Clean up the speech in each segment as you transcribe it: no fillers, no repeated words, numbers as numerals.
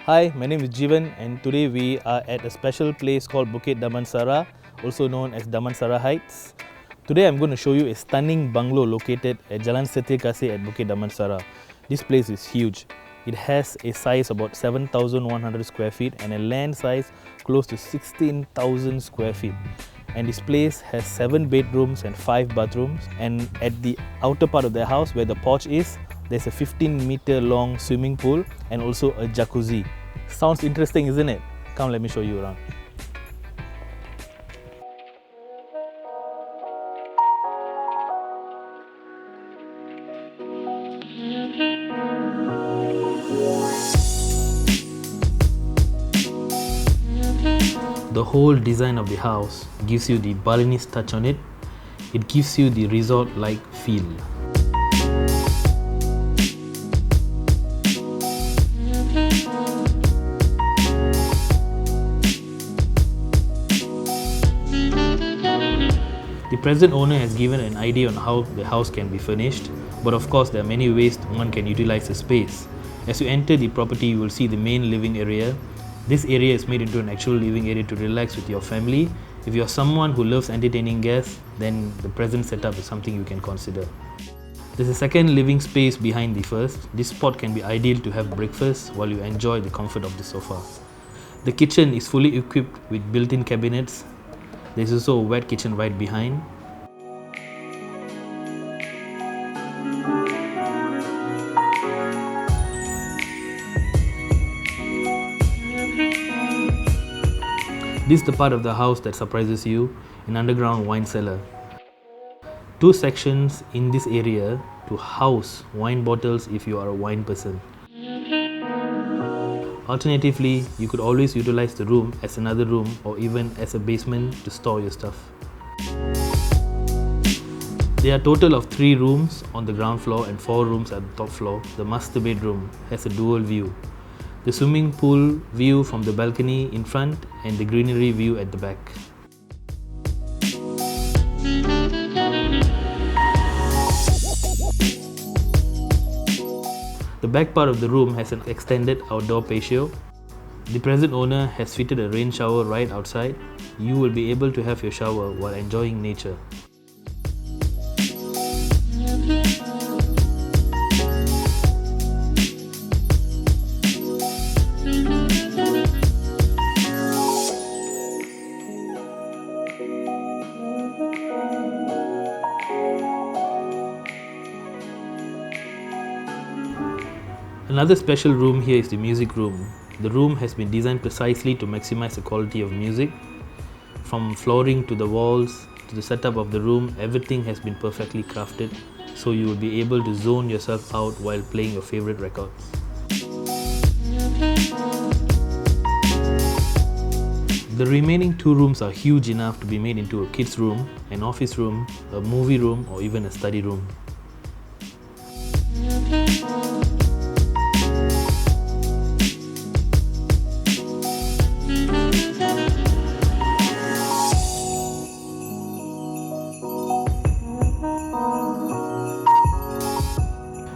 Hi, my name is Jeevan and today we are at a special place called Bukit Damansara, also known as Damansara Heights. Today I'm going to show you a stunning bungalow located at Jalan Setia Kasih at Bukit Damansara. This place is huge. It has a size about 7,100 square feet and a land size close to 16,000 square feet. And this place has 7 bedrooms and 5 bathrooms, and at the outer part of the house where the porch is, there's a 15-meter long swimming pool and also a jacuzzi. Sounds interesting, isn't it? Come, let me show you around. The whole design of the house gives you the Balinese touch on it. It gives you the resort-like feel. The present owner has given an idea on how the house can be furnished, but of course there are many ways one can utilize the space. As you enter the property, you will see the main living area. This area is made into an actual living area to relax with your family. If you are someone who loves entertaining guests, then the present setup is something you can consider. There's a second living space behind the first. This spot can be ideal to have breakfast while you enjoy the comfort of the sofa. The kitchen is fully equipped with built-in cabinets. There's also a wet kitchen right behind. This is the part of the house that surprises you, an underground wine cellar. 2 sections in this area to house wine bottles if you are a wine person. Alternatively, you could always utilize the room as another room or even as a basement to store your stuff. There are a total of 3 rooms on the ground floor and 4 rooms at the top floor. The master bedroom has a dual view. The swimming pool view from the balcony in front and the greenery view at the back. The back part of the room has an extended outdoor patio. The present owner has fitted a rain shower right outside. You will be able to have your shower while enjoying nature. Another special room here is the music room. The room has been designed precisely to maximize the quality of music. From flooring to the walls to the setup of the room, everything has been perfectly crafted, so you will be able to zone yourself out while playing your favorite records. The remaining 2 rooms are huge enough to be made into a kids' room, an office room, a movie room, or even a study room.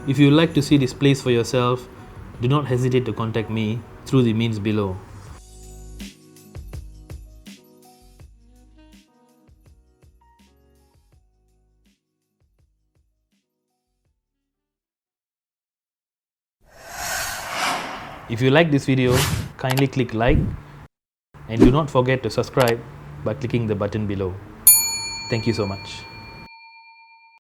If you would like to see this place for yourself, do not hesitate to contact me through the means below. If you like this video, kindly click like and do not forget to subscribe by clicking the button below. Thank you so much.